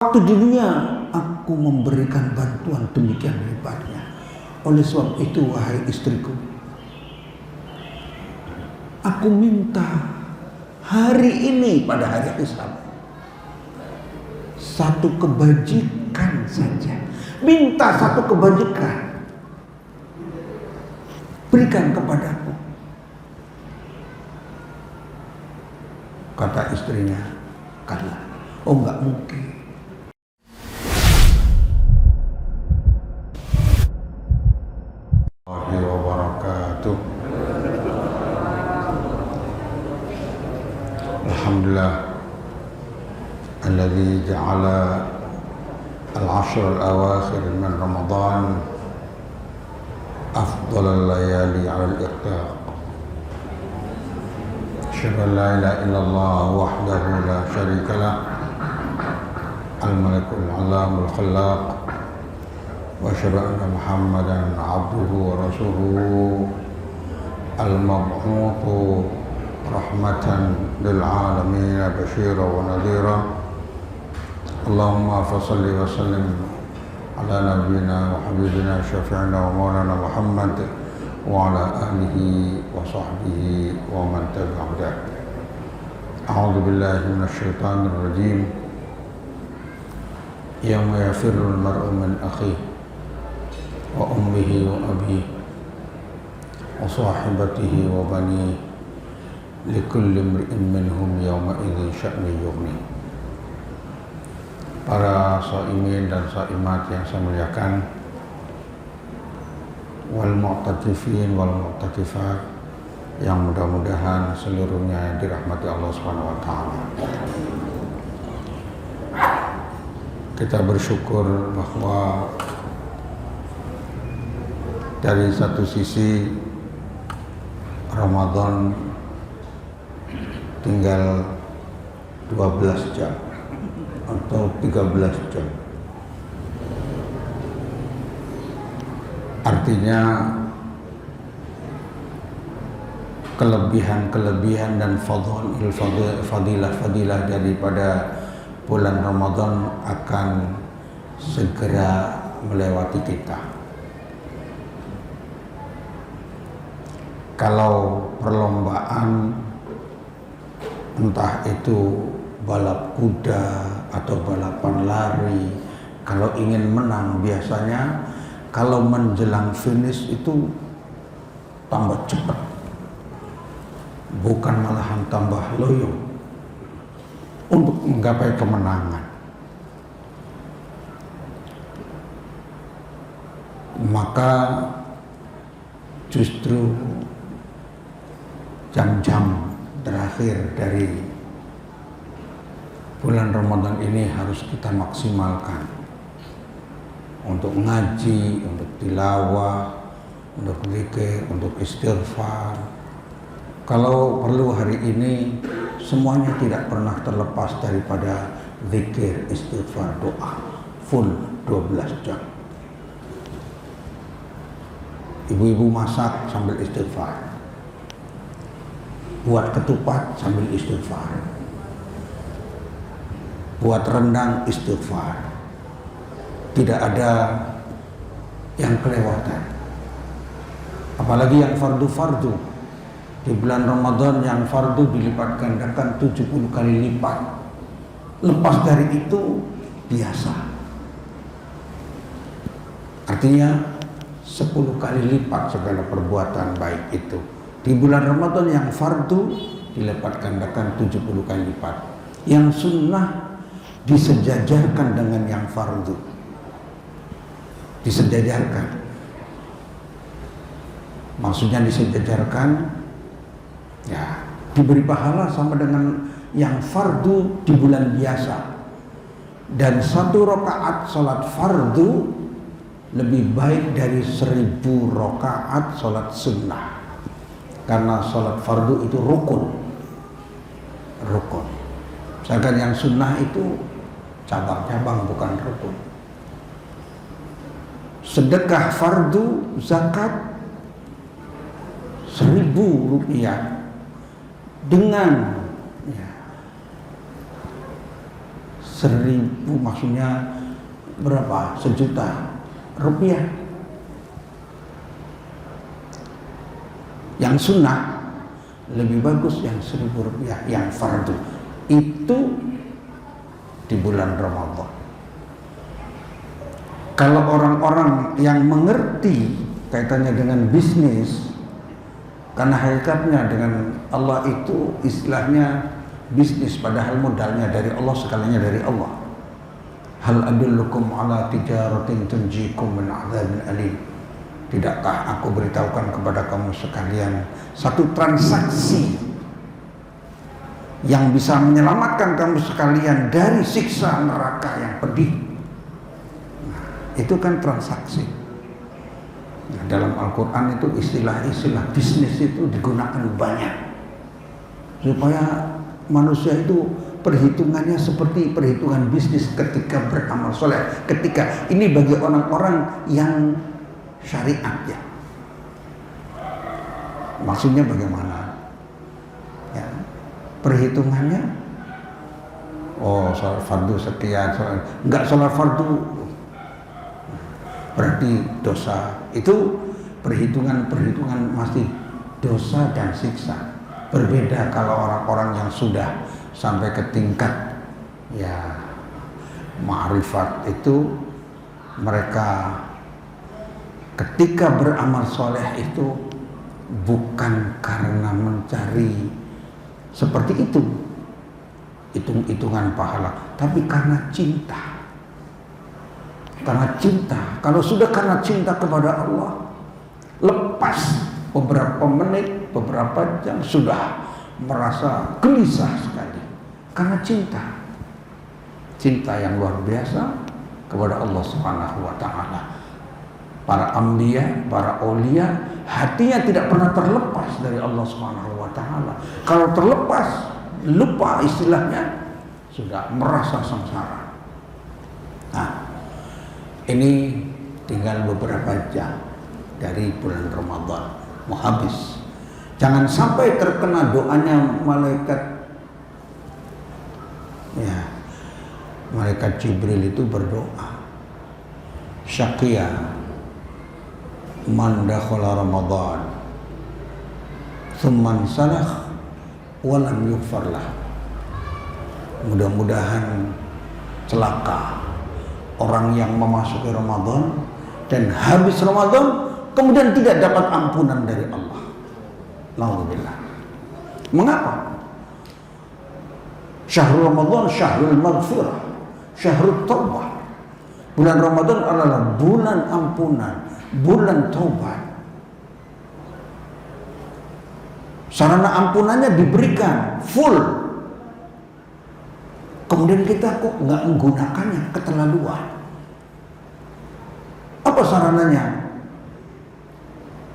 Waktu di dunia aku memberikan bantuan demikian hebatnya. Oleh sebab itu wahai istriku, aku minta hari ini pada hari Islam satu kebajikan saja. Minta satu kebajikan, berikan kepadaku. Kata istrinya, kala, oh enggak mungkin. Wabarakatuh. Alhamdulillah alladzi ja'ala al-'ashr al-awakhir min Ramadan afdal al-layali 'ala al-iqtaq. Asyhadu an la ilaha illallah wahdahu la syarika lah, al-malikul 'alam al-khallaq, wa asyhadu anna Muhammadan 'abduhu wa rasuluhu al-mab'utsu rahmatan lil 'alamin basyira wa nadhira. Allahumma fashalli wa sallim ala nabiyyina wa habibina syafi'ina wa maulana Muhammad wa ala alihi wa sahbihi wa man tabi'ahum bi ihsan. A'udzu billahi minasy syaithanir rajim. Yawma yafirru al-mar'u min akhihi wa ummihi wa abihi wa sahibatihi wa banihi likulli imri'in minhum yawma idzin sya'nun yughnihi. Para shaimin dan shaimat yang saya muliakan, wal mu'takifin wal mu'takifat yang mudah-mudahan seluruhnya dirahmati Allah Subhanahu wa taala. Kita bersyukur bahwa dari satu sisi Ramadan tinggal 12 jam atau 13 jam. Artinya kelebihan-kelebihan dan fadilah-fadilah daripada bulan Ramadan akan segera melewati kita. Kalau perlombaan, entah itu balap kuda atau balapan lari, kalau ingin menang biasanya kalau menjelang finish itu tambah cepat, bukan malahan tambah loyo untuk menggapai kemenangan. Maka justru jam-jam terakhir dari bulan Ramadan ini harus kita maksimalkan untuk ngaji, untuk tilawah, untuk zikir, untuk istighfar. Kalau perlu hari ini semuanya tidak pernah terlepas daripada zikir, istighfar, doa full 12 jam. Ibu-ibu masak sambil istighfar, buat ketupat sambil istighfar, buat rendang istighfar. Tidak ada yang kelewatan. Apalagi yang fardu-fardu. Di bulan Ramadan yang fardu dilipat gandakan 70 kali lipat. Lepas dari itu biasa. Artinya 10 kali lipat segala perbuatan baik itu. Di bulan Ramadan yang fardu dilipat gandakan 70 kali lipat. Yang sunnah disejajarkan dengan yang fardu. Disejajarkan. Maksudnya disejajarkan, ya diberi pahala sama dengan yang fardu di bulan biasa. Dan 1 rakaat salat fardu lebih baik dari 1000 rakaat salat sunnah. Karena salat fardu itu rukun. Sedangkan yang sunnah itu cabang-cabang, bukan rukun. Sedekah fardu zakat 1000 rupiah dengan 1.000 maksudnya berapa? 1.000.000 rupiah. Yang sunnah lebih bagus yang 1.000 rupiah, yang fardu itu di bulan Ramadan. Kalau orang-orang yang mengerti kaitannya dengan bisnis, karena hakikatnya dengan Allah itu istilahnya bisnis, padahal modalnya dari Allah, segalanya dari Allah. Hal adullukum ala tijaratin tunjikum min adzabin alim. Tidakkah aku beritahukan kepada kamu sekalian satu transaksi yang bisa menyelamatkan kamu sekalian dari siksa neraka yang pedih. Nah, itu kan transaksi. Nah, dalam Al-Quran itu istilah-istilah bisnis itu digunakan banyak supaya manusia itu perhitungannya seperti perhitungan bisnis ketika beramal soleh. Ketika ini bagi orang-orang yang syariat ya. Maksudnya bagaimana? Ya, perhitungannya, oh sholat fardu sekian, enggak sholat fardu berarti dosa. Itu perhitungan masih dosa dan siksa. Berbeda kalau orang-orang yang sudah sampai ke tingkat ya ma'rifat itu, mereka ketika beramal soleh itu bukan karena mencari seperti itu hitung-hitungan pahala, tapi karena cinta. Karena cinta. Kalau sudah karena cinta kepada Allah, lepas beberapa menit, beberapa jam sudah merasa gelisah sekali karena cinta. Cinta yang luar biasa kepada Allah Subhanahu wa taala. Para anbiya, para aulia, hatinya tidak pernah terlepas dari Allah Subhanahu wa taala. Kalau terlepas, lupa istilahnya, sudah merasa sengsara. Nah, ini tinggal beberapa jam dari bulan Ramadan mau habis. Jangan sampai terkena doanya malaikat. Ya, malaikat Jibril itu berdoa, Syaqiya man dakhala Ramadan thumman salakh wa lam yughfar lah. Mudah-mudahan celaka orang yang memasuki Ramadan dan habis Ramadan kemudian tidak dapat ampunan dari Allah. Alhamdulillah. Mengapa? Syahrul Ramadan syahrul maghfirah, syahrul taubah. Bulan Ramadan adalah bulan ampunan, bulan taubat. Sarana ampunannya diberikan full. Kemudian kita kok nggak menggunakannya, keterlaluan. Apa sarananya?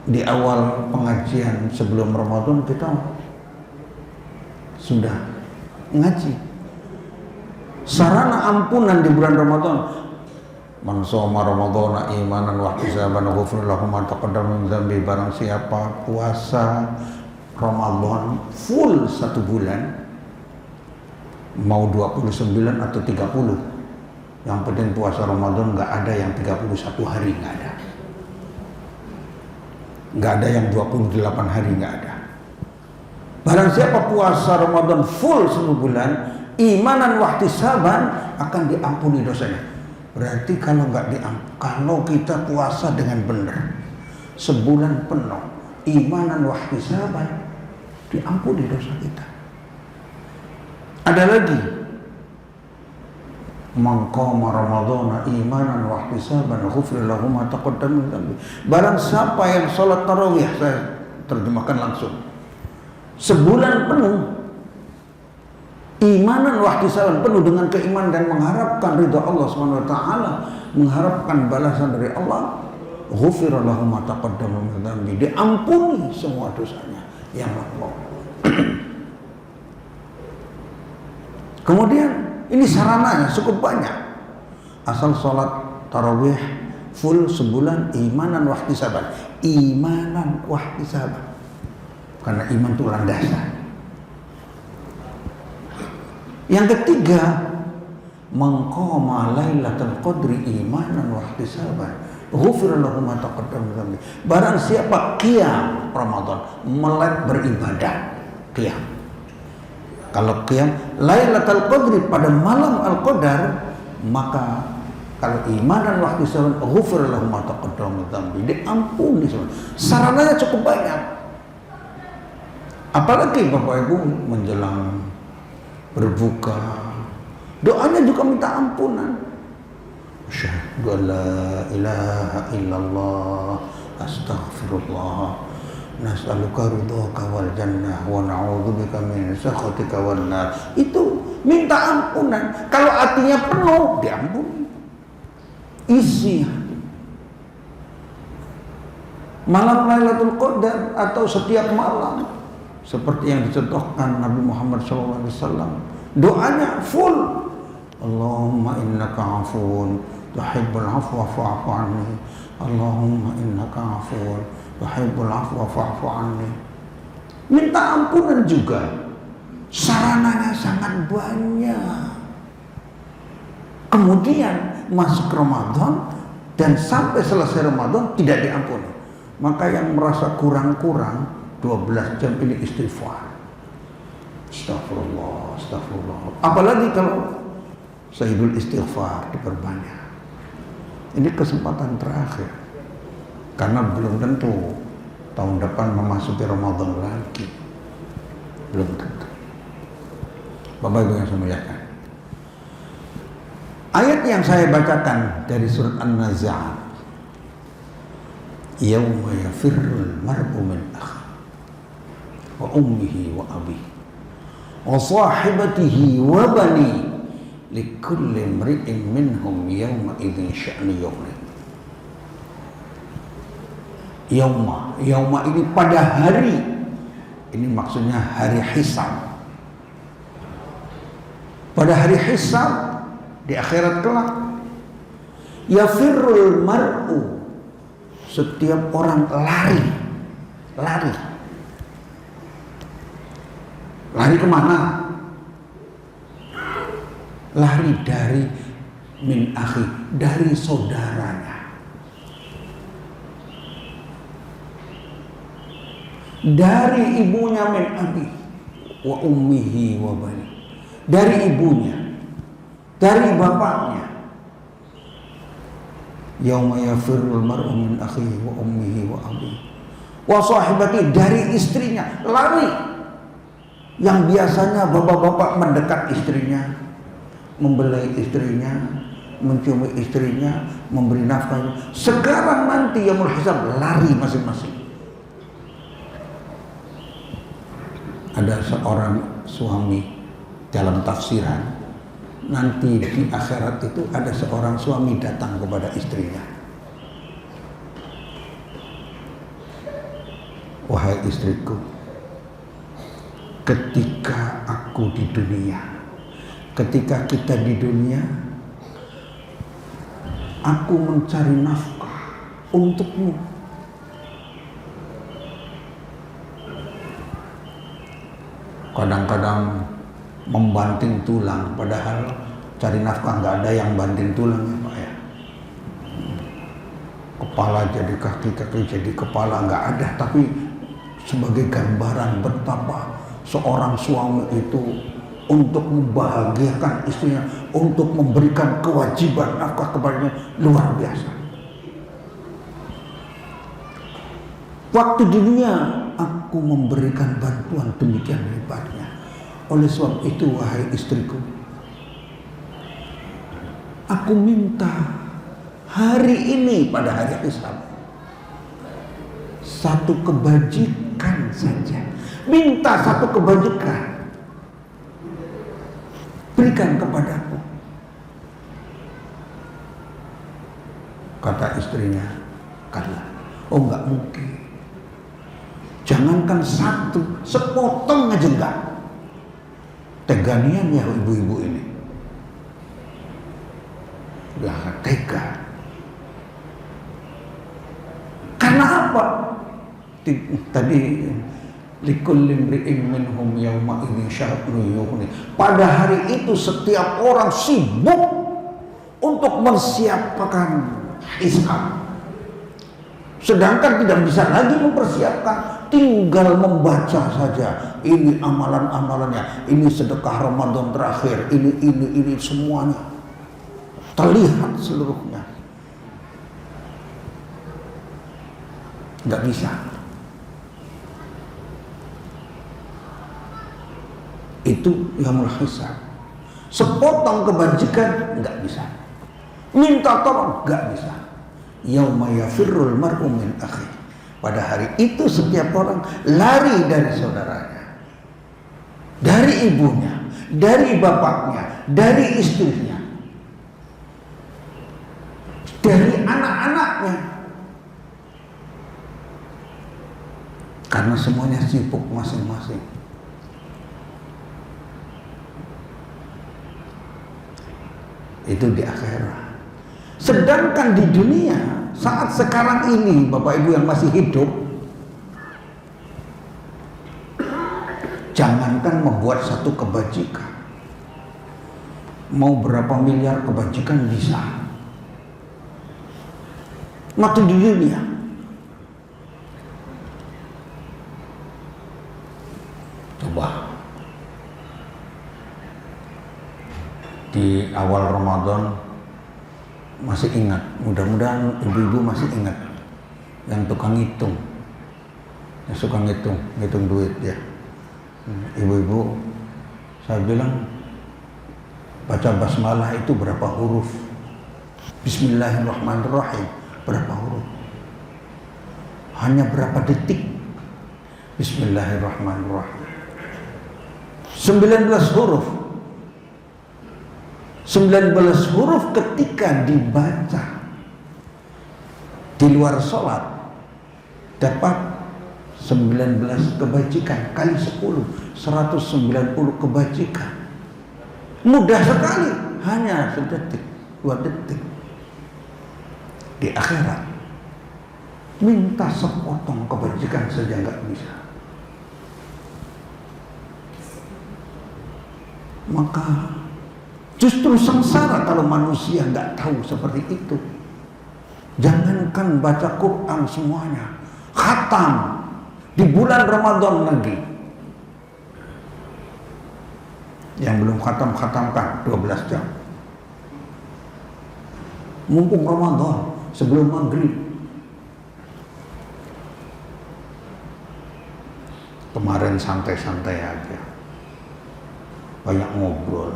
Di awal pengajian sebelum Ramadan kita sudah ngaji. Sarana ampunan di bulan Ramadan. Man shoma Ramadhana imanan wa ihtisaban ghufira lahu ma taqaddama min dzambi. Barang siapa puasa Ramadan full 1 bulan, mau 29 atau 30, yang penting puasa Ramadan, nggak ada yang 31 hari, nggak ada. Nggak ada yang 28 hari, nggak ada. Barang siapa puasa Ramadan full 1 bulan, imanan wa ihtisaban, akan diampuni dosanya. Berarti kalau kalau kita puasa dengan benar sebulan penuh, imanan wa ihtisaban, diampuni dosa kita. Ada lagi, man qama ramadhana imanan wa ihtisaban ghufira lahu ma taqaddama min dhanbi. Barang siapa yang salat tarawih, saya terjemahkan langsung, sebulan penuh imanan wa ihtisaban, penuh dengan keimanan dan mengharapkan ridha Allah Subhanahu wa taala, mengharapkan balasan dari Allah, ghufira lahu ma taqaddama min dhanbi, diampuni semua dosanya yang lampau. Kemudian ini sarananya cukup banyak. Asal sholat tarawih full sebulan, imanan wa ihtisaban. Imanan wa ihtisaban. Karena iman itu landasan. Yang ketiga, man qama lailatul qadri imanan wa ihtisaban ghufira lahu ma taqaddama min dhanbi. Barang siapa qiyam Ramadan, melek beribadah, qiyam. Kalau qiyam lailatul qadri pada malam al-qadar, maka kalau imanan wa ihtisaban ghufira lahu ma taqaddama min dhanbi, diampuni semua. Sarananya cukup banyak. Apalagi Bapak Ibu menjelang berbuka, doanya juga minta ampunan. Asyhadu an la ilaha illallah astaghfirullah nas'aluka ridhaka wal jannah wa na'udzubika min sakhatika wan nar. Itu minta ampunan. Kalau hatinya penuh, diampuni. Isi malam Lailatul Qadar atau setiap malam, seperti yang dicontohkan Nabi Muhammad SAW, doanya full. Allahumma innaka afuun tuhibbul afwa fa'fu anni. Allahumma innaka afuun tuhibbul afwa fa'fu anni. Minta ampunan juga. Sarananya sangat banyak. Kemudian masuk Ramadan dan sampai selesai Ramadan tidak diampuni. Maka yang merasa kurang-kurang 12 jam ini istighfar. Astagfirullah, astagfirullah. Apalagi kalau Sayyidul istighfar diperbanyak. Ini kesempatan terakhir. Karena belum tentu tahun depan memasuki Ramadan lagi. Belum tentu. Bapak Ibu yang saya muliakan, ayat yang saya bacakan dari surat An-Nazi'at, yauma yafirrul mar'u min akhihi wa ummihi wa abihi wa sahibatihi wa bani likulli imri'in minhum yawma idzin sya'nu yughni. Yauma ini pada hari, ini maksudnya hari hisab. Pada hari hisab di akhirat kelak, yafirrul mar'u, setiap orang lari. Lari kemana? Lari dari min akhi, dari saudaranya. Dari ibunya min abi wa ummihi wa bani. Dari ibunya, dari bapaknya. Yauma yafirrul mar'u min akhihi wa ummihi wa abihi wa sahibati, dari istrinya, lari. Yang biasanya bapak-bapak mendekat istrinya, membelai istrinya, menciumi istrinya, memberi nafkah. Sekarang nanti yaumul hisab lari masing-masing. Ada seorang suami dalam tafsiran, nanti di akhirat itu ada seorang suami datang kepada istrinya. Wahai istriku, ketika aku di dunia, ketika kita di dunia, aku mencari nafkah untukmu. Kadang-kadang membanting tulang, padahal cari nafkah nggak ada yang banting tulang ya Pak ya. Kepala jadi kaki, kaki jadi kepala, nggak ada. Tapi sebagai gambaran betapa seorang suami itu untuk membahagiakan istrinya, untuk memberikan kewajiban nafkah kepadanya, luar biasa. Waktu di dunia aku memberikan bantuan demikian hebatnya. Oleh sebab itu wahai istriku, aku minta hari ini pada hari hisab satu kebajikan saja. Minta satu kebajikan, berikan kepadaku. Kata istrinya, kata, oh enggak mungkin. Jangankan satu, sepotong aja enggak. Teganian ya ibu-ibu ini. Udah tega. Karena apa? Tadi likulli imri'in minhum yawma idzin sya'nun yughni. Pada hari itu setiap orang sibuk untuk mempersiapkan hisab. Sedangkan tidak bisa lagi mempersiapkan, tinggal membaca saja. Ini amalan-amalannya, ini sedekah Ramadan terakhir, ini semuanya terlihat seluruhnya. Nggak bisa. Itu yaumul hisab. Sepotong kebajikan nggak bisa. Minta tolong nggak bisa. Yauma yafirrul mar'u min akhi. Pada hari itu setiap orang lari dari saudaranya, dari ibunya, dari bapaknya, dari istrinya, dari anak-anaknya, karena semuanya sibuk masing-masing. Itu di akhirat. Sedangkan di dunia saat sekarang ini, Bapak Ibu yang masih hidup, jangankan membuat satu kebajikan, mau berapa miliar kebajikan bisa. Waktu di dunia, coba di awal Ramadan masih ingat, mudah-mudahan ibu-ibu masih ingat yang tukang ngitung, yang suka ngitung duit ya. Ibu-ibu, saya bilang baca basmalah itu berapa huruf, Bismillahirrahmanirrahim berapa huruf, hanya berapa detik. Bismillahirrahmanirrahim 19 huruf. 19 huruf ketika dibaca di luar sholat dapat 19 kebajikan kali 10, 190 kebajikan. Mudah sekali, hanya sedetik, 2 detik. Di akhirat minta sepotong kebajikan saja nggak bisa. Maka justru sengsara kalau manusia nggak tahu seperti itu. Jangankan baca Quran semuanya, khatam di bulan Ramadan lagi. Yang belum khatamkan 12 jam. Mumpung Ramadan sebelum maghrib. Kemarin santai-santai aja, banyak ngobrol,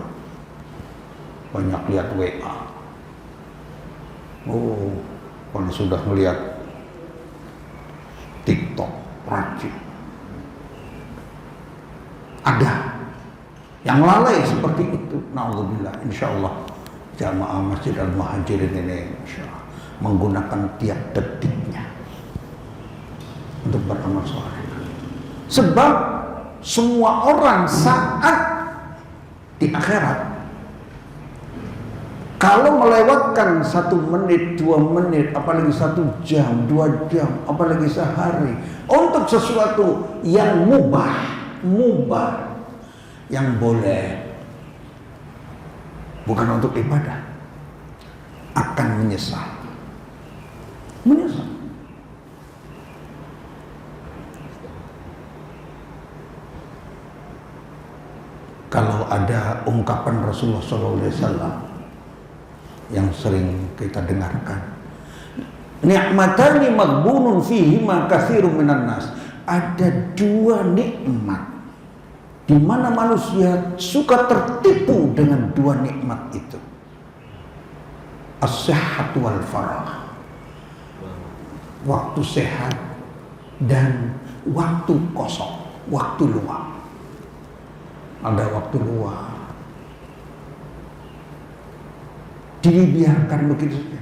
banyak lihat WA. Oh, kalau sudah melihat TikTok, rajin. Ada yang lalai seperti itu. Na'udzubillah. Insyaallah jamaah Masjid Al-Muhajirin ini insyaallah menggunakan tiap detiknya untuk beramal soleh. Sebab semua orang saat di akhirat kalau melewatkan 1 menit, 2 menit, apalagi 1 jam, 2 jam, apalagi sehari untuk sesuatu yang mubah, yang boleh, bukan untuk ibadah, akan menyesal. Kalau ada ungkapan Rasulullah SAW yang sering kita dengarkan, ni'matani maghbunun fihima katsirun minan nas. Ada 2 nikmat di mana manusia suka tertipu dengan 2 nikmat itu. As-sihhat wal farah. Waktu sehat dan waktu kosong, waktu luang. Ada waktu luang, dibiarkan begitu saja.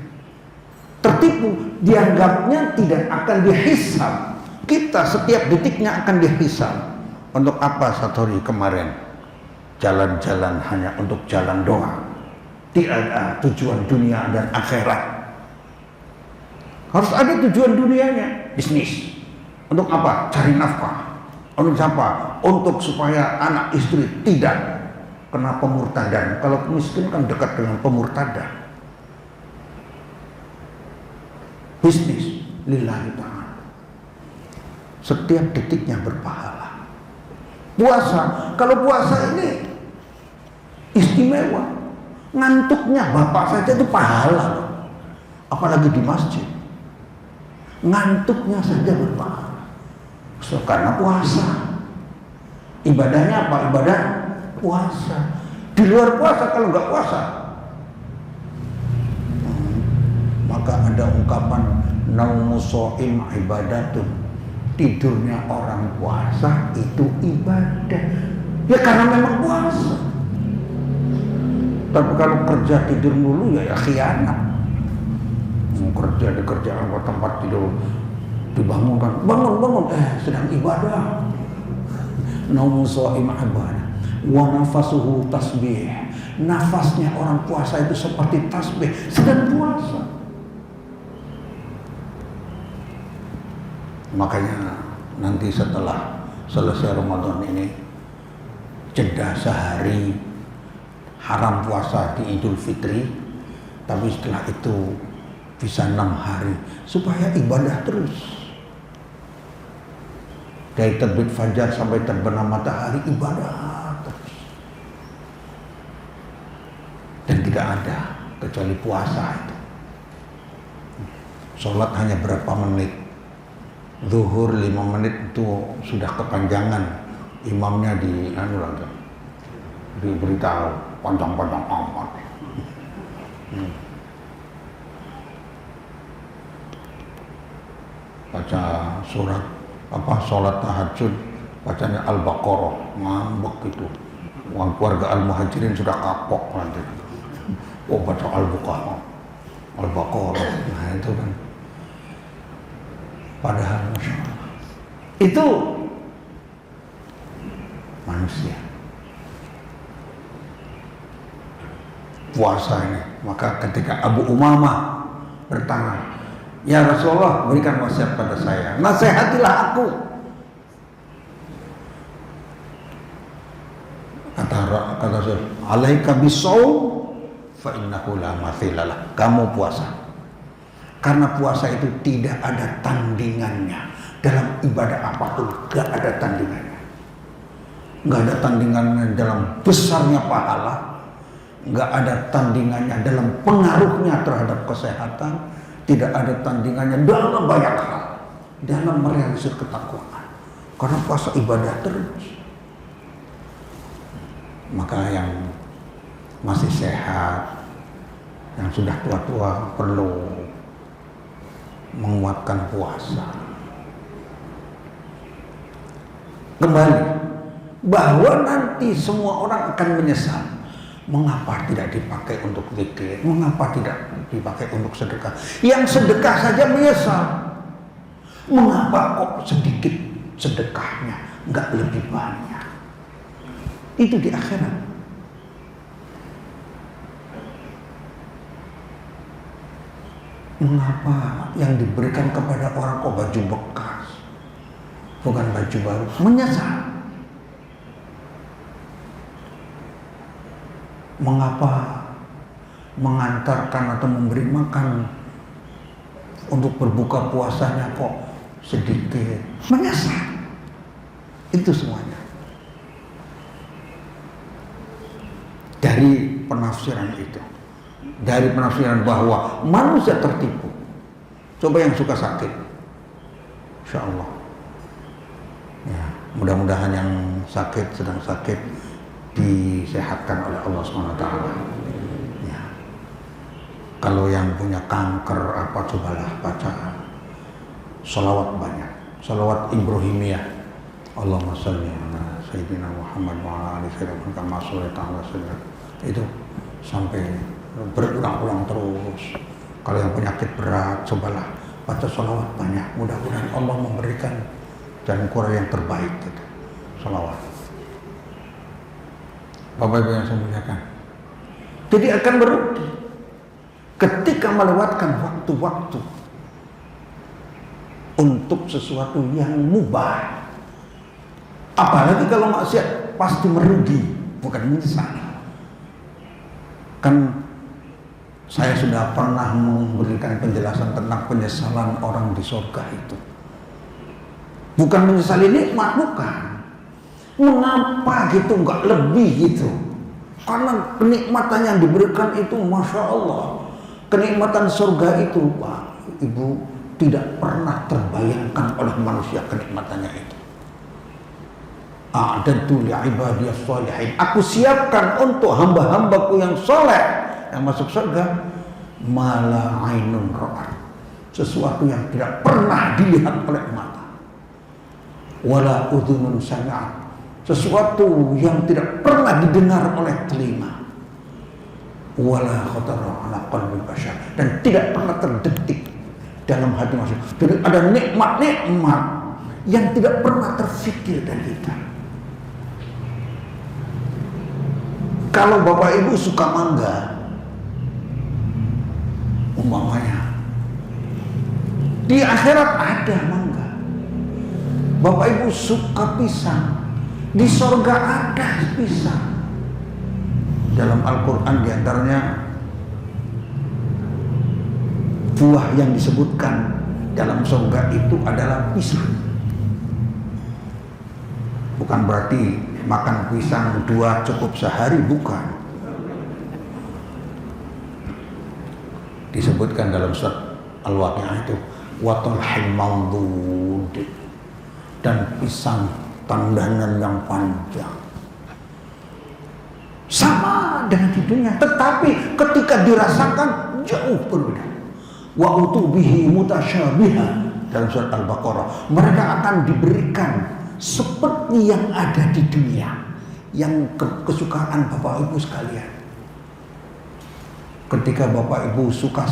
Tertipu, dianggapnya tidak akan dihisab. Kita setiap detiknya akan dihisab. Untuk apa Satori kemarin jalan-jalan hanya untuk jalan doang? Tidak ada tujuan dunia dan akhirat. Harus ada tujuan dunianya, bisnis. Untuk apa? Cari nafkah. Untuk siapa? Untuk supaya anak istri tidak kena pemurtadan. Kalau miskin kan dekat dengan pemurtadan. Bisnis lillahi ta'ala. Setiap detiknya berpahala. Puasa, kalau puasa ini istimewa. Ngantuknya bapak saja itu pahala loh. Apalagi di masjid. Ngantuknya saja berpahala. So, karena puasa. Ibadahnya apa? Ibadah puasa. Di luar puasa kalau nggak puasa, maka ada ungkapan naumu shaim ibadatun. Tidurnya orang puasa itu ibadah. Ya karena memang puasa. Tapi kalau kerja tidur dulu ya khianat. Kerja di kerjaan ke tempat tidur dibangunkan, bangun sedang ibadah. Naumu shaim ibadah wa nafasuhu tasbih. Nafasnya orang puasa itu seperti tasbih, sedang puasa. Makanya nanti setelah selesai Ramadan ini jeda sehari haram puasa di Idul Fitri, tapi setelah itu bisa 6 hari supaya ibadah terus. Dari terbit fajar sampai terbenam matahari ibadah terus. Dan tidak ada kecuali puasa itu. Sholat hanya berapa menit. Zuhur 5 menit itu sudah kepanjangan. Imamnya diberitahu panjang-panjang amat. Baca surat sholat tahajud bacanya Al-Baqarah, ngambek itu. Keluarga Al-Muhajirin sudah kapok nanti. Oh baca Al-Baqarah, nah itu kan. Padahal Masya Allah, itu manusia puasa ini. Maka ketika Abu Umamah bertanya, ya Rasulullah, berikan wasiat pada saya, nasihatilah aku. Kata Rasul, alaika bisawm fa innahu la mathilalah. Kamu puasa. Karena puasa itu tidak ada tandingannya. Dalam ibadah apapun gak ada tandingannya. Gak ada tandingannya dalam besarnya pahala. Gak ada tandingannya dalam pengaruhnya terhadap kesehatan. Tidak ada tandingannya dalam banyak hal. Dalam merealisir ketakwaan. Karena puasa ibadah terus. Maka yang masih sehat, yang sudah tua-tua perlu menguatkan puasa. Kembali bahwa nanti semua orang akan menyesal. Mengapa tidak dipakai untuk zikir? Mengapa tidak dipakai untuk sedekah? Yang sedekah saja menyesal. Mengapa kok sedikit sedekahnya, nggak lebih banyak? Itu di akhirat. Mengapa yang diberikan kepada orang kok baju bekas, bukan baju baru? Menyesal. Mengapa mengantarkan atau memberi makan untuk berbuka puasanya kok sedikit? Menyesal. Itu semuanya dari penafsiran itu. Dari penafsiran bahwa manusia tertipu. Coba yang suka sakit, insya Allah ya, mudah-mudahan yang sakit, sedang sakit disehatkan oleh Allah SWT ya. Kalau yang punya kanker apa, cobalah baca sholawat banyak, sholawat Ibrahimiyah. Allahumma sholli ala Sayyidina Muhammad wa ala ali Sayyidina kama shallaita ala Sayyidina. Itu sampai berulang-ulang terus. Kalau yang penyakit berat, cobalah baca sholawat banyak. Mudah-mudahan Allah memberikan jalan keluar yang terbaik gitu. Sholawat. Bapak Ibu yang saya muliakan, jadi akan merugi ketika melewatkan waktu-waktu untuk sesuatu yang mubah, Apalagi kalau maksiat pasti merugi, bukan menyesal. Kan saya sudah pernah memberikan penjelasan tentang penyesalan orang di surga itu. Bukan menyesali nikmat, bukan. Mengapa gitu nggak lebih gitu? Karena kenikmatan yang diberikan itu, masya Allah, kenikmatan surga itu, Pak, Ibu, tidak pernah terbayangkan oleh manusia kenikmatannya itu. A'dadtu li'ibadiyas shalihin. Aku siapkan untuk hamba-hambaku yang soleh yang masuk surga, mala ainun ra'at, sesuatu yang tidak pernah dilihat oleh mata, wala udhunun sami'at, sesuatu yang tidak pernah didengar oleh telinga, wala khatara ala qalbi bashar, dan tidak pernah terdetik dalam hati manusia. Jadi ada nikmat-nikmat yang tidak pernah terfikir dari kita. Kalau Bapak Ibu suka mangga, umpamanya di akhirat ada mangga. Bapak Ibu suka pisang, di surga ada pisang. Dalam Al-Quran diantaranya buah yang disebutkan dalam surga itu adalah pisang. Bukan berarti makan pisang 2 cukup sehari, bukan. Disebutkan dalam surat Al-Waqiah itu watalhil mamdud, dan pisang tandanan yang panjang. Sama dengan di dunia, tetapi ketika dirasakan jauh berbeda. Wa utubihi mutasyabiha, dalam surat Al-Baqarah, mereka akan diberikan seperti yang ada di dunia, yang kesukaan Bapak Ibu sekalian. Ketika Bapak Ibu suka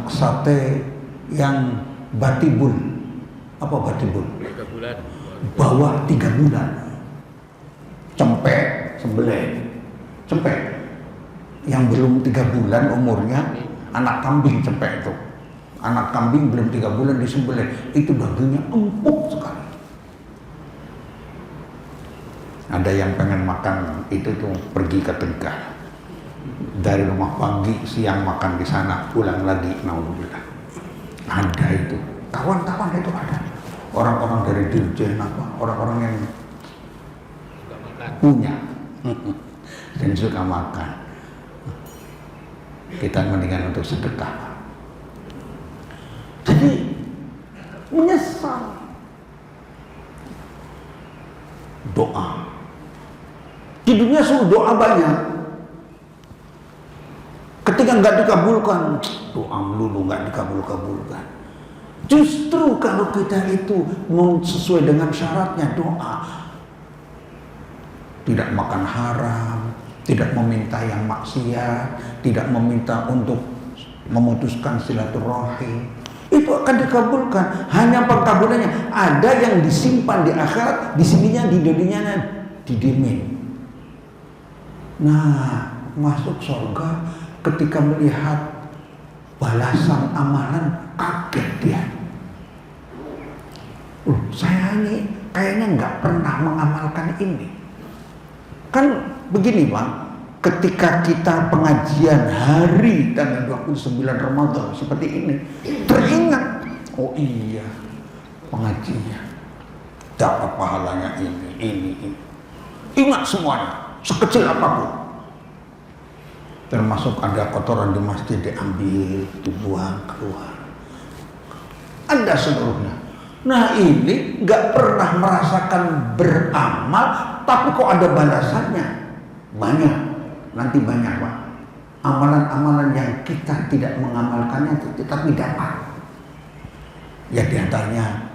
sate yang batibul, apa batibul? 3 bulan. Bawah 3 bulan. Cempek, sembelih. Cempek yang belum 3 bulan umurnya, anak kambing cempek itu. Anak kambing belum 3 bulan disembelih, itu dagingnya empuk sekali. Ada yang pengen makan itu tuh pergi ke Tegal, dari rumah pagi, siang makan di sana, pulang lagi, naudzubillah. Ada itu, kawan-kawan itu ada. Orang-orang dari Dirjen apa, orang-orang yang punya dan suka makan. Kita mendingan untuk sedekah. Jadi menyesal. Doa. Di dunia suruh doa banyak. Ketika nggak dikabulkan, doa melulu nggak dikabulkan. Justru kalau kita itu sesuai dengan syaratnya doa, tidak makan haram, tidak meminta yang maksiat, tidak meminta untuk memutuskan silaturahim, itu akan dikabulkan. Hanya pengkabulannya ada yang disimpan di akhirat, di sininya di dunianya didimin. Nah, masuk surga ketika melihat balasan amalan, kaget dia. Saya ini kayaknya nggak pernah mengamalkan ini. Kan begini Pak, ketika kita pengajian hari tanggal 29 Ramadan seperti ini, teringat, oh iya, pengajian dapat pahalanya ini. Ingat semuanya, sekecil apapun. Termasuk ada kotoran di masjid diambil, dibuang keluar. Ada seluruhnya. Nah ini nggak pernah merasakan beramal, tapi kok ada balasannya. Banyak, nanti banyak Pak. Amalan-amalan yang kita tidak mengamalkannya tetapi dapat. Ya diantaranya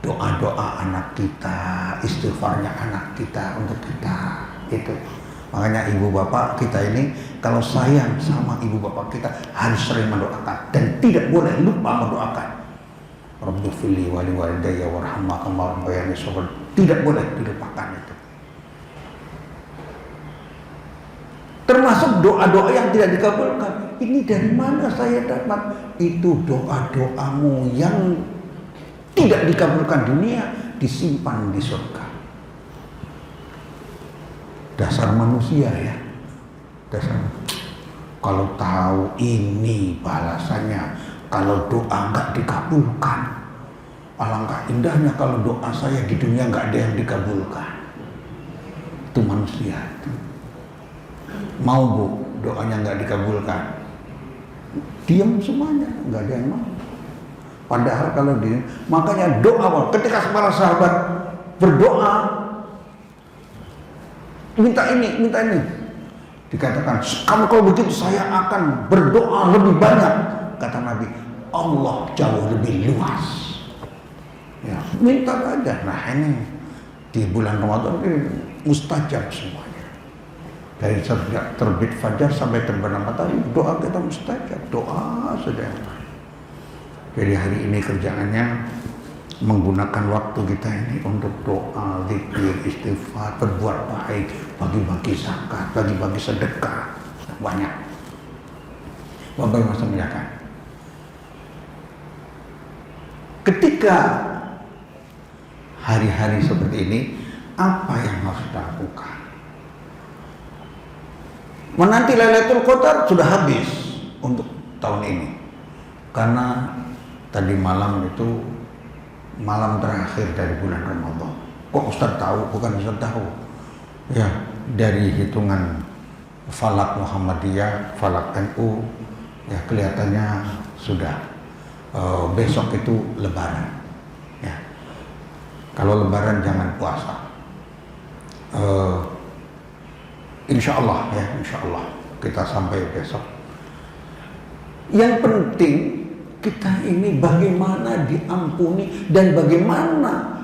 doa-doa anak kita, istighfarnya anak kita untuk kita. Itu. Makanya ibu bapak kita ini kalau sayang sama ibu bapak kita harus sering mendoakan dan tidak boleh lupa mendoakan. Rabbighfirli wa liwalidayya warhamhuma kama rabbayani shaghira. Tidak boleh dilupakan itu. Termasuk doa-doa yang tidak dikabulkan. Ini dari mana saya dapat? Itu doa-doamu yang tidak dikabulkan dunia disimpan di surga. Dasar manusia ya, dasar. Kalau tahu ini balasannya, kalau doa nggak dikabulkan, alangkah indahnya kalau doa saya di dunia nggak ada yang dikabulkan. Itu manusia itu. Mau bu, doanya nggak dikabulkan, diam semuanya, nggak ada yang mau. Padahal kalau dia, makanya doa, ketika para sahabat berdoa, minta ini, dikatakan, kamu kalau begitu saya akan berdoa lebih banyak. Kata Nabi, Allah jauh lebih luas. Ya, minta aja. Nah ini di bulan Ramadan ini mustajab semuanya. Dari sejak terbit fajar sampai terbenam matahari, doa kita mustajab. Doa saja. Jadi hari ini kerjaannya menggunakan waktu kita ini untuk doa, zikir, istighfar, berbuat baik, bagi-bagi zakat, bagi-bagi sedekah, banyak. Bapak Ibu sekalian, ketika hari-hari seperti ini, apa yang harus kita lakukan? Menanti Lailatul Qadar sudah habis untuk tahun ini, karena tadi malam itu malam terakhir dari bulan Ramadan. Kok Ustaz tahu? Bukan Ustaz tahu. Ya, dari hitungan Falak Muhammadiyah, Falak NU, ya kelihatannya sudah besok itu Lebaran. Ya, kalau Lebaran jangan puasa. Insya Allah ya, Insya Allah kita sampai besok. Yang penting kita ini bagaimana diampuni dan bagaimana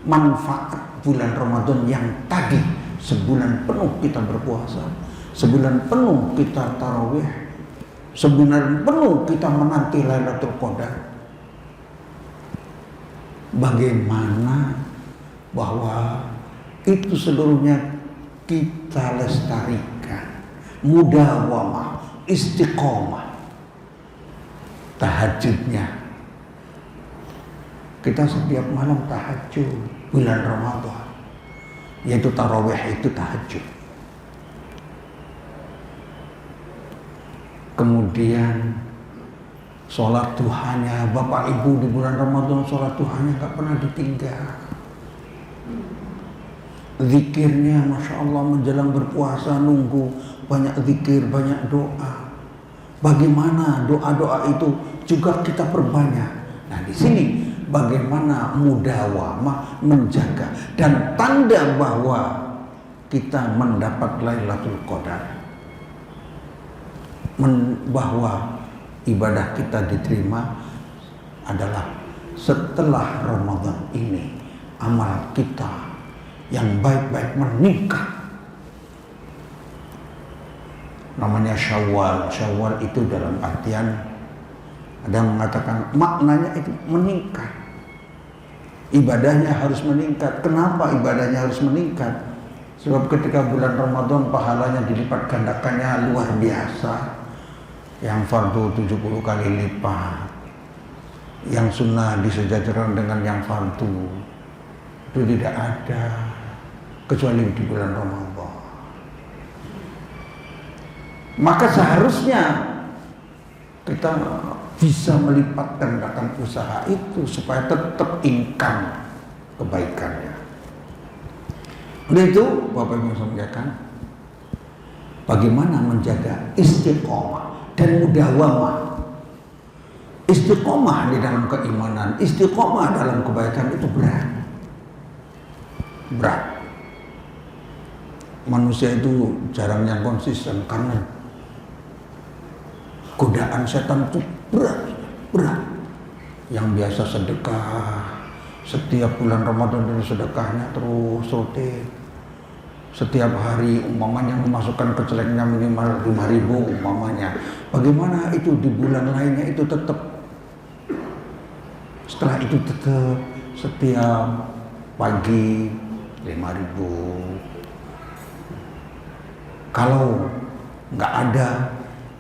manfaat bulan Ramadan yang tadi sebulan penuh kita berpuasa, sebulan penuh kita tarawih, sebulan penuh kita menanti Lailatul Qadar. Bagaimana bahwa itu seluruhnya kita lestarikan, mudawamah, istiqomah. Tahajudnya kita setiap malam tahajud bulan Ramadan, yaitu tarawih itu tahajud. Kemudian sholat duhanya, Bapak Ibu di bulan Ramadan sholat duhanya gak pernah ditinggal. Zikirnya Masya Allah menjelang berpuasa nunggu banyak zikir, banyak doa. Bagaimana doa-doa itu juga kita perbanyak. Nah di sini bagaimana mudawamah menjaga dan tanda bahwa kita mendapat Lailatul Qadar, bahwa ibadah kita diterima adalah setelah Ramadan ini amal kita yang baik-baik meningkat. Namanya Syawal. Syawal itu dalam artian ada yang mengatakan maknanya itu meningkat. Ibadahnya harus meningkat. Kenapa ibadahnya harus meningkat? Sebab ketika bulan Ramadan pahalanya dilipat gandakannya luar biasa. Yang fardu 70 kali lipat. Yang sunnah disejajarkan dengan yang fardu. Itu tidak ada kecuali di bulan Ramadan. Maka seharusnya kita bisa melipat gandakan usaha itu supaya tetap income kebaikannya. Oleh itu, Bapak Ibu sampaikan bagaimana menjaga istiqomah dan mudawamah. Istiqomah di dalam keimanan, istiqomah dalam kebaikan itu berat. Berat. Manusia itu jarang yang konsisten karena godaan setan itu berat. Yang biasa sedekah, setiap bulan Ramadan dari sedekahnya terus rutin. Setiap hari umpamanya memasukkan ke celengnya minimal 5.000 umpamanya. Bagaimana itu di bulan lainnya itu tetap. Setelah itu tetap setiap pagi 5.000. Kalau nggak ada,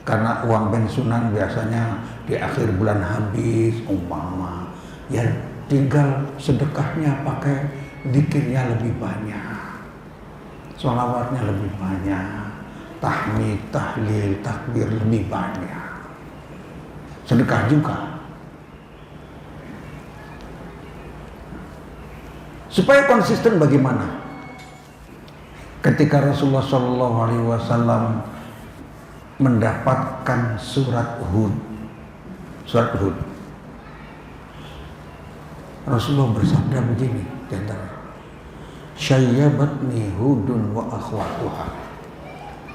karena uang pensiunan biasanya di akhir bulan habis umpama, ya tinggal sedekahnya pakai zikirnya lebih banyak, sholawatnya lebih banyak, tahmid, tahlil, takbir lebih banyak. Sedekah juga. Supaya konsisten bagaimana? Ketika Rasulullah SAW mendapatkan surat Hud, Rasulullah bersabda begini, syayyabatni Hudun wa akhwatuha.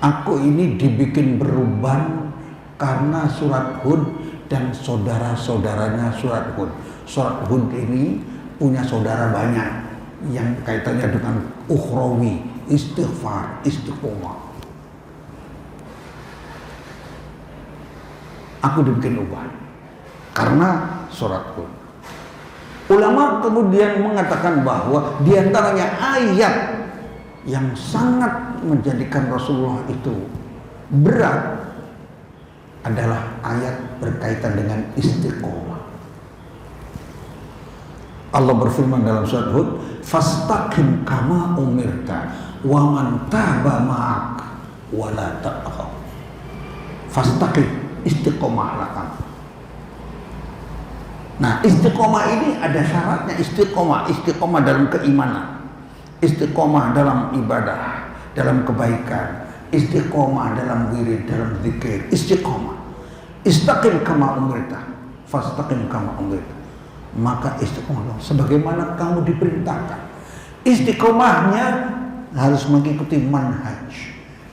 Aku ini dibikin beruban karena surat Hud dan saudara-saudaranya surat Hud. Surat Hud ini punya saudara banyak yang kaitannya dengan ukhrawi, istighfar, istiqomah. Aku dibikin ubah karena surat Hud. Ulama kemudian mengatakan bahwa diantaranya ayat yang sangat menjadikan Rasulullah itu berat adalah ayat berkaitan dengan istiqomah. Allah berfirman dalam surat Hud, fastaqim kama umirta wa man taba ma'ak wa la taqaw. Fastaqim, istiqomahlah kamu. Nah, istiqomah ini ada syaratnya. Istiqomah dalam keimanan, istiqomah dalam ibadah, dalam kebaikan, istiqomah dalam wirid, dalam zikir, istiqomah. Istaqim kama umirta, fastaqim kama umirta. Maka istiqomah sebagaimana kamu diperintahkan. Istiqomahnya harus mengikuti manhaj,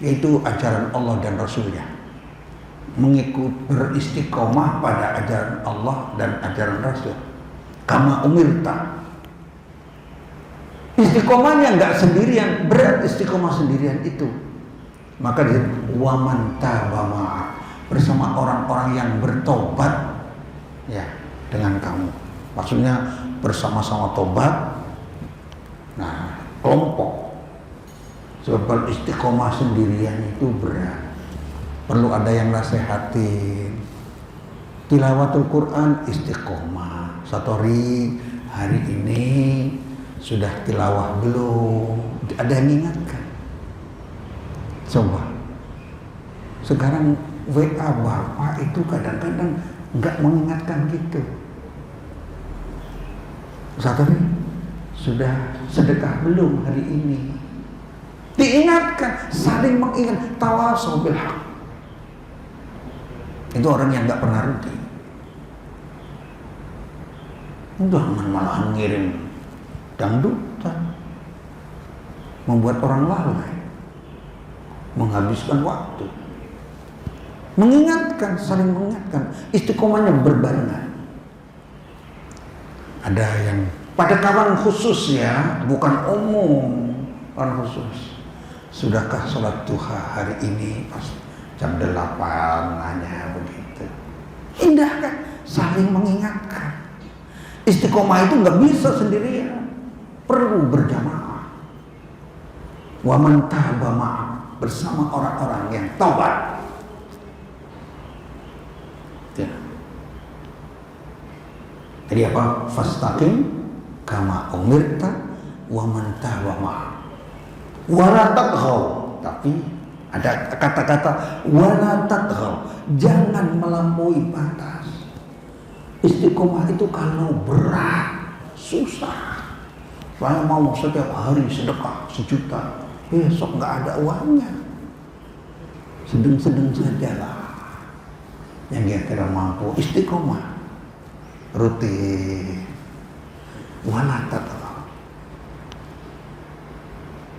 yaitu ajaran Allah dan Rasulnya. Mengikut beristiqomah pada ajaran Allah dan ajaran Rasul. Kama umirta. Istiqomahnya enggak sendirian, berat istiqomah sendirian itu. Maka dia waman taba bersama orang-orang yang bertobat ya dengan kamu. Maksudnya bersama-sama tobat. Nah, kelompok. Sebab istiqomah sendirian itu berat. Perlu ada yang nasihatin. Tilawatul Quran istiqomah. Satori hari ini sudah tilawah belum? Ada yang ingatkan? Coba. Sekarang WA Bapak itu kadang-kadang nggak mengingatkan gitu. Satori sudah sedekah belum hari ini? Diingatkan, saling mengingat, tawasau bil haq. Itu orang yang nggak pernah rugi. Jangan malah ngirim dangdutan, membuat orang lalai, menghabiskan waktu. Mengingatkan, saling mengingatkan, istiqomahnya berbarengan. Ada yang pada kawan khusus ya, bukan umum, kawan khusus. Sudahkah sholat duha hari ini? Pas jam 8 nanya begitu. Indah kan? Saling mengingatkan. Istiqomah itu nggak bisa sendirian, perlu berjamaah. Wa man taba ma'a, bersama orang-orang yang taubat. Ya. Jadi apa? Fastaqim kama umirta wa man taba ma'a. Wa la taghaw, tapi ada kata-kata wa la taghaw, jangan melampaui batas. Istiqomah itu kalau berat, susah. Saya mau setiap hari sedekah 1 juta, besok nggak ada uangnya. Sedang-sedang sajalah. Yang kira-kira mampu istiqomah, rutin, wala tataghaw.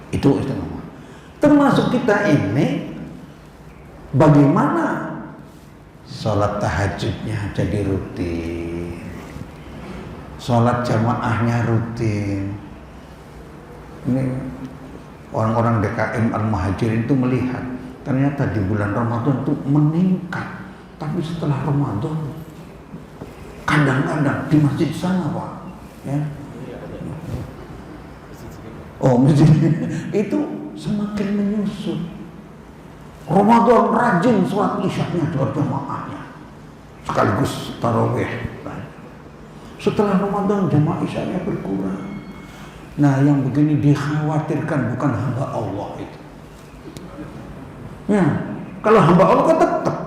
Itu istiqomah. Termasuk kita ini, bagaimana sholat tahajudnya jadi rutin, sholat jamaahnya rutin. Ini orang-orang DKM Al-Muhajirin itu melihat ternyata di bulan Ramadan itu meningkat, tapi setelah Ramadan kadang-kadang di masjid sana Pak ya, masjid itu semakin menyusut. Ramadan rajin sholat isyaknya berjamaahnya sekaligus tarawih. Setelah Ramadan jamaah isyanya berkurang. Nah, yang begini dikhawatirkan bukan hamba Allah itu. Ya, kalau hamba Allah kan tetap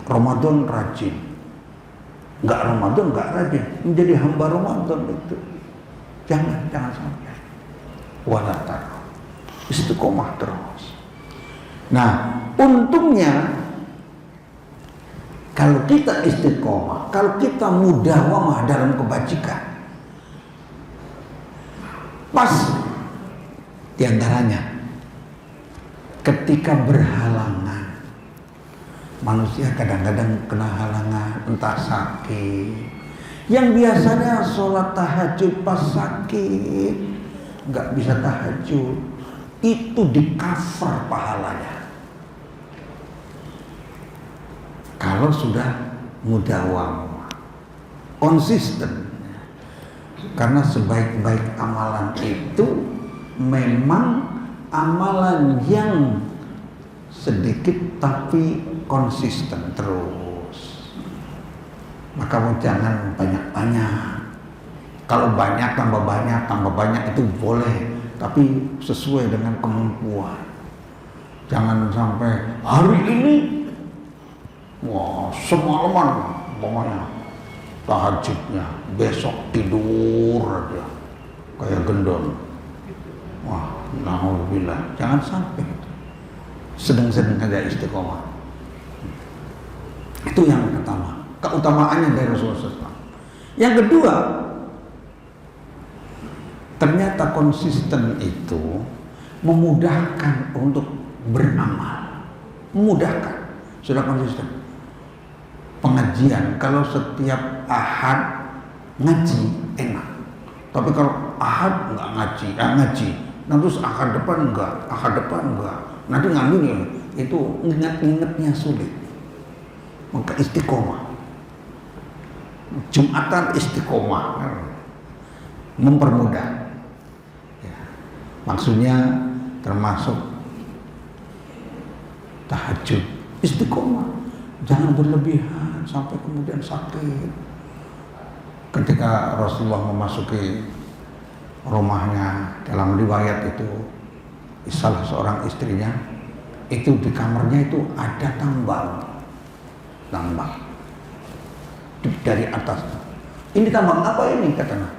Ramadan rajin, nggak Ramadan nggak rajin, menjadi hamba Ramadan itu. Jangan sampai. Wala taruh. Istiqomah terus. Nah, untungnya kalau kita istiqomah, kalau kita mudawamah dalam kebajikan, pas diantaranya ketika berhalangan, manusia kadang-kadang kena halangan, entah sakit, yang biasanya sholat tahajud pas sakit nggak bisa tahajud, itu di cover pahalanya kalau sudah mudawamah, konsisten. Karena sebaik-baik amalan itu memang amalan yang sedikit tapi konsisten terus. Maka jangan banyak-banyak. Kalau banyak tambah banyak itu boleh, tapi sesuai dengan kemampuan. Jangan sampai hari ini wah semalaman pokoknya tahajudnya, besok tidur aja kayak gendon. Wah, na'udzubillah. Jangan sampai. Sedang-sedang aja istiqomah. Itu yang pertama, keutamaannya dari Rasulullah SAW. Yang kedua, ternyata konsisten itu memudahkan untuk beramal. Memudahkan. Sudah konsisten. Pengajian kalau setiap Ahad ngaji enak, tapi kalau Ahad nggak ngaji, nah terus Ahad depan enggak, nanti ngambil itu ingatnya sulit. Maka istiqomah, Jumatan istiqomah, mempermudah. Ya. Maksudnya termasuk tahajud, istiqomah. Jangan berlebihan sampai kemudian sakit. Ketika Rasulullah memasuki rumahnya, dalam riwayat itu salah seorang istrinya, itu di kamarnya itu ada tambang dari atas. Ini tambang apa ini katanya?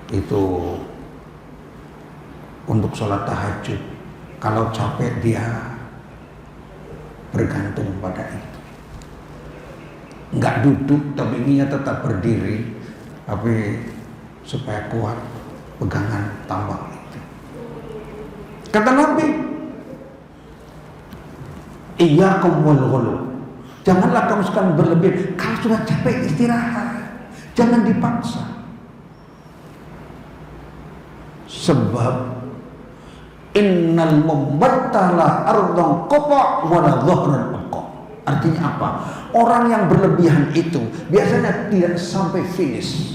Itu untuk sholat tahajud. Kalau capek dia bergantung pada itu, nggak duduk tapi ininya tetap berdiri, tapi supaya kuat pegangan tambang itu. Kata Nabi, iyyakum wal ghulu, janganlah kamu sekali berlebih. Kalau sudah capek istirahat, jangan dipaksa. Sebab innal mumbattala ardhan qata wa la dhahran baqa. Artinya apa? Orang yang berlebihan itu biasanya tidak sampai finish.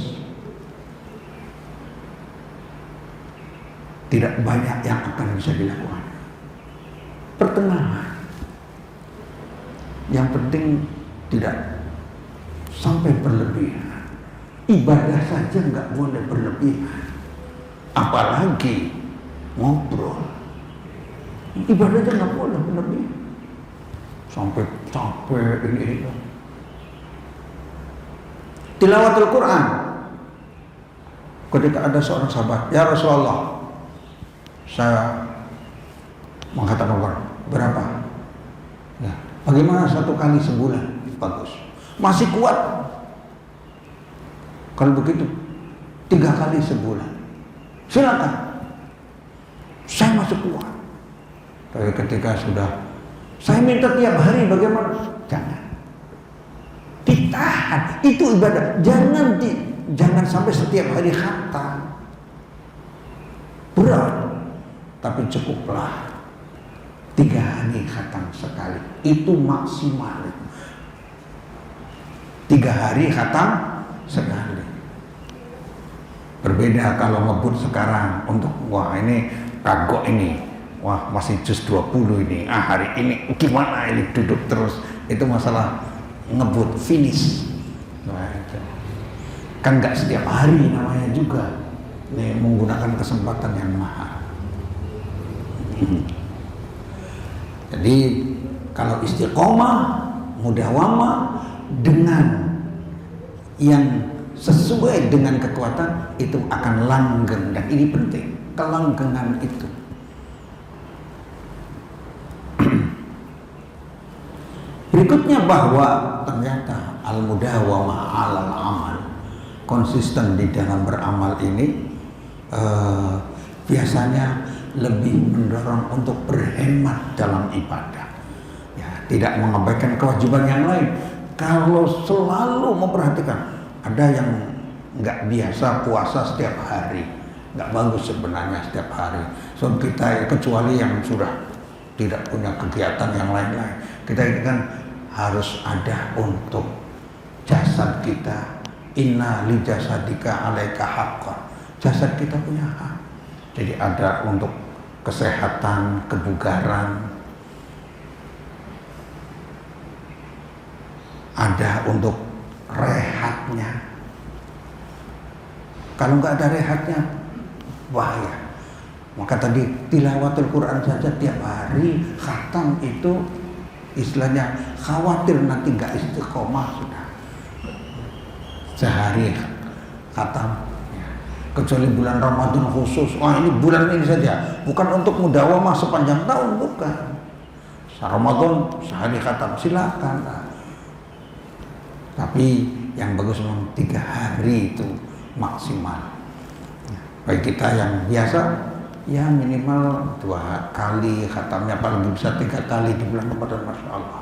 Tidak banyak yang akan bisa dilakukan. Pertengahan. Yang penting tidak sampai berlebihan. Ibadah saja nggak boleh berlebihan. Apalagi ngobrol. Ibadahnya nggak boleh berlebihan. Sampai capek ini. Tilawatul Quran. Ketika ada seorang sahabat, ya Rasulullah, saya mengatakan Quran. Berapa? Ya, bagaimana 1 kali sebulan? Bagus. Masih kuat. Kalau begitu 3 kali sebulan. Silakan. Saya masih kuat. Tapi ketika sudah saya minta tiap hari bagaimana? Jangan. Ditahan. Itu ibadah. Jangan sampai setiap hari khatam. Berat. Tapi cukuplah 3 hari khatam sekali. Itu maksimal. 3 hari khatam sekali. Berbeda kalau ngebut sekarang untuk wah ini kagok ini, wah masih juz 20 ini, hari ini gimana ini duduk terus, itu masalah ngebut finish. Kan nggak setiap hari namanya juga. Nih, menggunakan kesempatan yang mahal. Jadi kalau istiqomah, mudawamah dengan yang sesuai dengan kekuatan itu akan langgeng, dan ini penting, kelanggengan itu. Berikutnya bahwa ternyata al-mudawamah 'alal amal, konsisten di dalam beramal ini biasanya lebih mendorong untuk berhemat dalam ibadah. Ya, tidak mengabaikan kewajiban yang lain. Kalau selalu memperhatikan, ada yang nggak biasa puasa setiap hari, nggak bagus sebenarnya setiap hari. So kita kecuali yang sudah tidak punya kegiatan yang lain-lain, kita ini kan harus ada untuk jasad kita. Inna li jasadika alaika haqqan. Jasad kita punya hak. Jadi ada untuk kesehatan, kebugaran, ada untuk rehatnya. Kalau nggak ada rehatnya bahaya. Maka tadi tilawatul Quran saja tiap hari khatam itu istilahnya khawatir nanti nggak istiqomah sudah. Sehari khatam. Kecuali bulan Ramadan khusus, ini bulan ini saja, bukan untuk mudawamah sepanjang tahun, bukan. Ramadan sehari khatam silakan. Tapi yang bagus memang 3 hari itu maksimal. Bagi kita yang biasa, ya minimal 2 kali khatamnya, paling bisa 3 kali di bulan Ramadan, Masya Allah.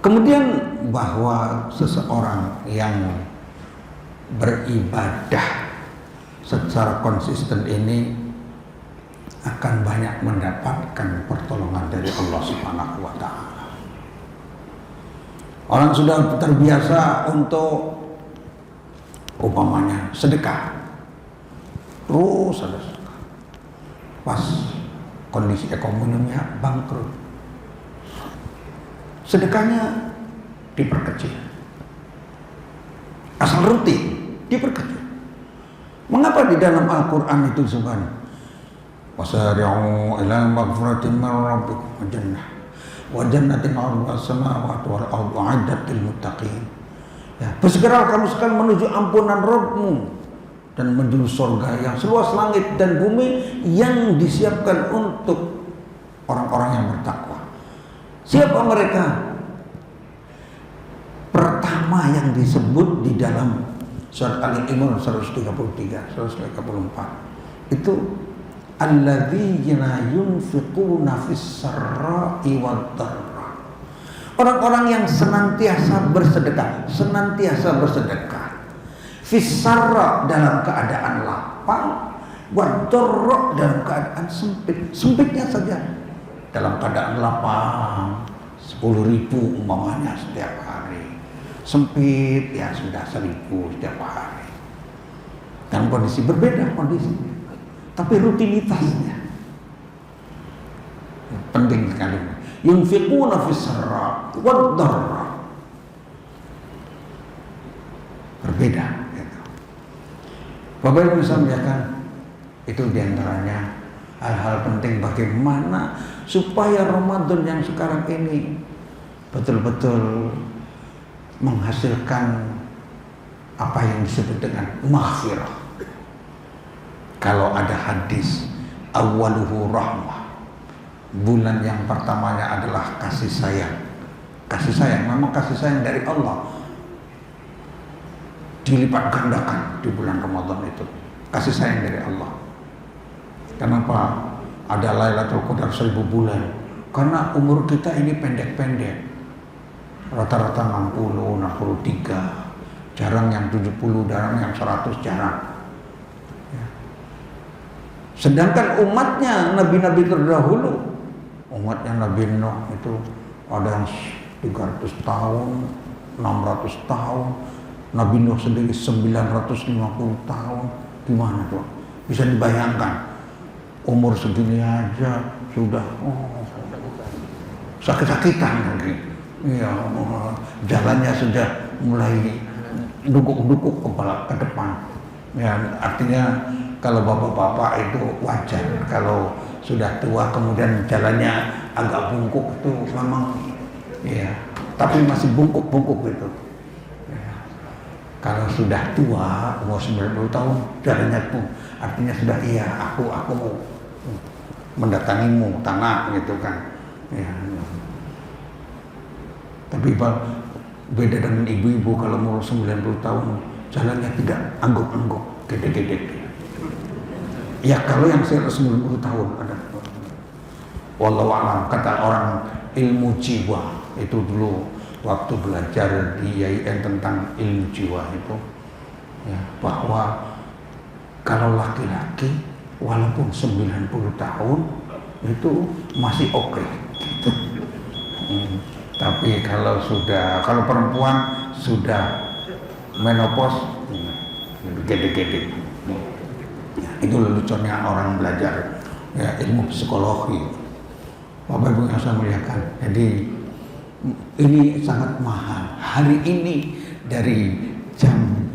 Kemudian bahwa seseorang yang beribadah secara konsisten ini akan banyak mendapatkan pertolongan dari Allah Subhanahu wa Ta'ala. Orang sudah terbiasa untuk umpamanya sedekah, terus ada sedekah. Pas kondisi ekonominya bangkrut, sedekahnya diperkecil. Asal rutin diperkecil. Mengapa di dalam Al-Quran itu sebenarnya wasari'u ila maghfiratin min rabbikum wa jannatin 'arduha as-samawati wal ardu 'iddat lil muttaqin. Ya, bersegeralah kamu sekalian menuju ampunan Rabbmu dan menuju surga yang seluas langit dan bumi yang disiapkan untuk orang-orang yang bertakwa. Siapa mereka? Pertama yang disebut di dalam surat Al-Imran 133, 134 itu alladzina yunfiquna fis sarra'i wad dharra. Orang-orang yang senantiasa bersedekah, fis sarra dalam keadaan lapang, wad dharra dalam keadaan sempit. Sempitnya saja dalam keadaan lapang 10.000 umpamanya setiap hari. Sempit ya sudah 1.000 setiap hari. Dan kondisi berbeda kondisinya, tapi rutinitasnya penting sekali. Yunfiquna fis sarra wad dharra, berbeda gitu. Bapak Ibu bisa melihatkan itu diantaranya hal-hal penting bagaimana supaya Ramadan yang sekarang ini betul-betul menghasilkan apa yang disebut dengan maghfirah. Kalau ada hadis awwaluhu rahmah, bulan yang pertamanya adalah kasih sayang. Kasih sayang, memang kasih sayang dari Allah dilipat gandakan di bulan Ramadan itu. Kasih sayang dari Allah. Kenapa ada Lailatul Qadar 1000 bulan? Karena umur kita ini pendek-pendek. Rata-rata 60, 63, jarang yang 70, jarang yang 100, jarang. Ya. Sedangkan umatnya Nabi-Nabi terdahulu, umatnya Nabi Nuh itu ada yang 300 tahun, 600 tahun, Nabi Nuh sendiri 950 tahun. Gimana tuh? Bisa dibayangkan, umur segini aja sudah sakit-sakitan lagi. Ya, jalannya sudah mulai dukuk-dukuk kepala ke depan. Ya, artinya kalau bapak-bapak itu wajar, kalau sudah tua kemudian jalannya agak bungkuk itu memang ya, tapi masih bungkuk-bungkuk gitu. Ya. Kalau sudah tua, umur 90 tahun jalannya tuh artinya sudah iya, aku mau mendatangimu tanah gitu kan. Ya. Tapi beda dengan ibu-ibu, kalau umur 90 tahun jalannya tidak angguk-angguk, gede-gede. Ya kalau yang saya 90 tahun ada. Wallahu a'lam, kata orang ilmu jiwa itu dulu waktu belajar di IAIN tentang ilmu jiwa itu ya, bahwa kalau laki-laki walaupun 90 tahun itu masih oke gitu. Tapi kalau perempuan sudah menopause gede-gede. Itu leluconnya orang belajar ya, ilmu psikologi. Bapak Ibu yang saya muliakan, jadi ini sangat mahal. Hari ini dari jam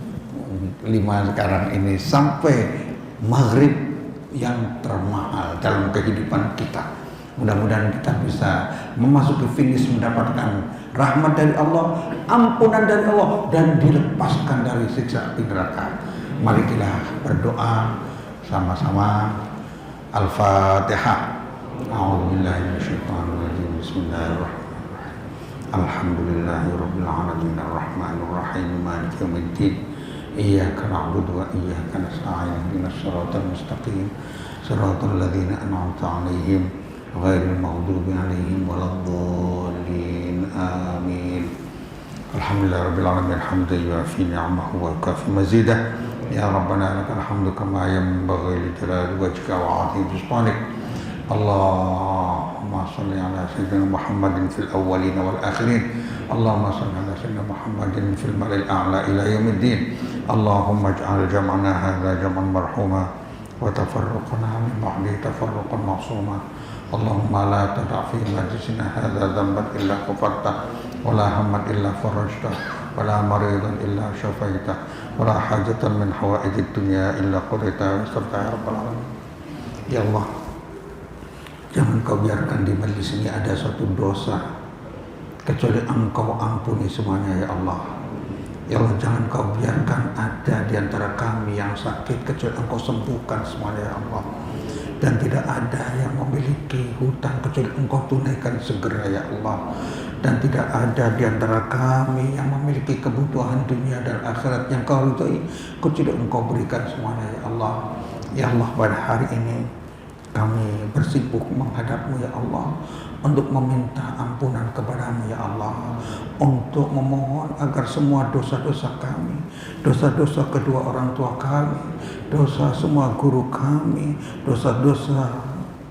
5 sekarang ini sampai maghrib yang termahal dalam kehidupan kita. Mudah-mudahan kita bisa memasuki finish mendapatkan rahmat dari Allah, ampunan dari Allah, dan dilepaskan dari siksa neraka. Mari kita berdoa sama-sama. Al-Fatihah. A'udzubillahi minasyaitonirrajim. Bismillahirrahmanirrahim. Alhamdulillahirabbil alamin arrahmanir rahim maliki yaumiddin. Iyyaka na'budu wa iyyaka nasta'in. Ihdinas siratal mustaqim. Siratal ladzina an'amta 'alaihim ghairil maghdubi 'alaihim waladdallin. Amin. Alhamdulillahirabbil alamin hamdan yu'affi ni'amahu wa yukafi mazidah. Ya Rabbana lakal hamdu kama yanbaghi li jalali wajhika wa 'azimi sultanik. Allahumma salli ala sayyidina Muhammadin fil awwalin wal akhirin. Allahumma salli ala sayyidina Muhammadin fil mala'il a'la ila yaumiddin. Allahumma ij'al jam'ana hadza jam'an marhuma wa tafarruqana min ba'di tafarruqan ma'suma. Allahumma la tada' fi majlisina hadza dhanban illa ghafarta wa la hamman illa farajta wa la maridan illa syafaita wa la hajatan min hawaijid dunya illa qadaita ya rabbal alamin. Ya Allah, jangan kau biarkan di majlis ini ada satu dosa kecuali engkau ampuni semuanya ya Allah. Ya Allah, jangan kau biarkan ada di antara kami yang sakit kecuali engkau sembuhkan semuanya ya Allah. Dan tidak ada yang memiliki hutang kecuali engkau tunaikan segera ya Allah. Dan tidak ada di antara kami yang memiliki kebutuhan dunia dan akhirat yang kau ridhoi kecuali engkau berikan semuanya ya Allah. Ya Allah, pada hari ini kami bersibuk menghadapmu ya Allah, untuk meminta ampunan kepadamu ya Allah, untuk memohon agar semua dosa-dosa kami, dosa-dosa kedua orang tua kami, dosa semua guru kami, dosa-dosa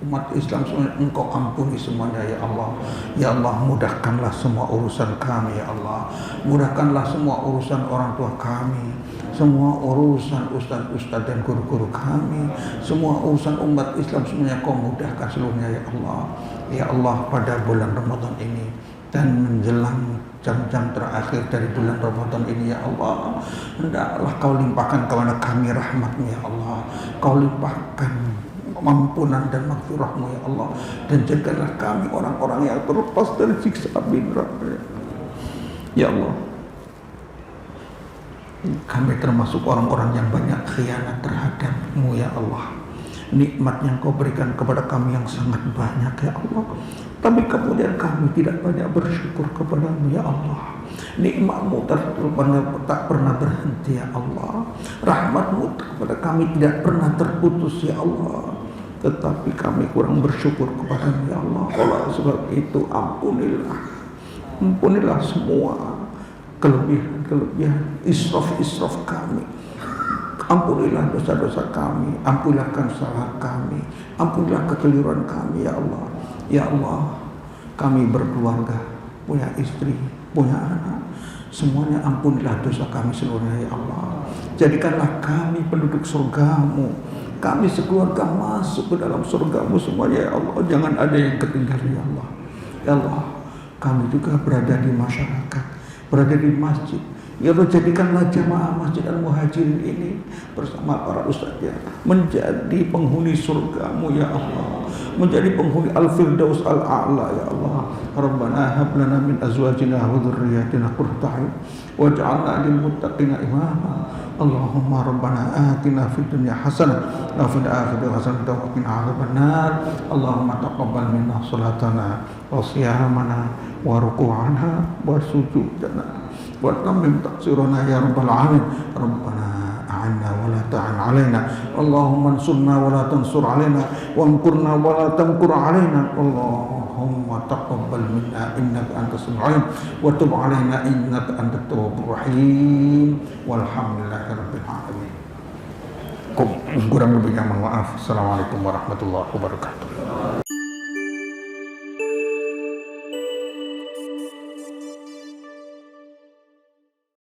umat Islam semuanya engkau ampuni semuanya ya Allah. Ya Allah, mudahkanlah semua urusan kami ya Allah, mudahkanlah semua urusan orang tua kami, semua urusan ustaz-ustaz dan guru-guru kami, semua urusan umat Islam semuanya kau mudahkan seluruhnya ya Allah. Ya Allah, pada bulan Ramadan ini dan menjelang jam-jam terakhir dari bulan Ramadan ini ya Allah, hendaklah kau limpahkan kepada kami rahmat-Mu ya Allah, kau limpahkan ampunan dan maghfirah-Mu ya Allah, dan jadikanlah kami orang-orang yang terlepas dari siksa api neraka ya Allah. Kami termasuk orang-orang yang banyak khianat terhadap-Mu ya Allah. Nikmat yang kau berikan kepada kami yang sangat banyak ya Allah, tapi kemudian kami tidak banyak bersyukur kepada-Mu ya Allah. Nikmat-Mu tak pernah berhenti ya Allah, rahmat-Mu kepada kami tidak pernah terputus ya Allah, tetapi kami kurang bersyukur kepada-Mu ya Allah. Oleh sebab itu ampunilah semua kelebihan, israf kami. Ampunilah dosa-dosa kami, ampunilah kesalahan kami, ampunilah kekeliruan kami ya Allah. Ya Allah, kami berkeluarga, punya istri, punya anak, semuanya ampunilah dosa kami seluruhnya ya Allah. Jadikanlah kami penduduk surga-Mu, kami sekeluarga masuk ke dalam surga-Mu semuanya ya Allah. Jangan ada yang ketinggalan ya Allah. Ya Allah, kami juga berada di masyarakat, berada di masjid, Ya Allah, jadikanlah jamaah Masjid Al-Muhajirin ini bersama para ustadznya menjadi penghuni surgamu ya Allah, menjadi penghuni Al-Firdaus Al-A'la ya Allah. Rabbana hab lana min azwajina wa dhurriyyatina qurrata a'yun waj'alna lil muttaqina imama. Allahumma rabbana atina fid dunya hasanah wa fil akhirati hasanah wa qina adzabannar. Allahumma taqabbal minna salatana wa siyamana wa ruku'ana wa sujudana wa tammim taqsirana ya rabbal alamin. Rabbana a'inna wa la ta'in alaina. Allahumma ansurna wa la tansur alaina wa amkurna wa la tamkur alaina. Allahumma taqabbal minna innaka antas sami'un wa tub alaina innaka antat tawwabur rahim. Walhamdulillahi rabbil alamin. Kurang lebihnya mohon maaf. Assalamualaikum warahmatullahi wabarakatuh.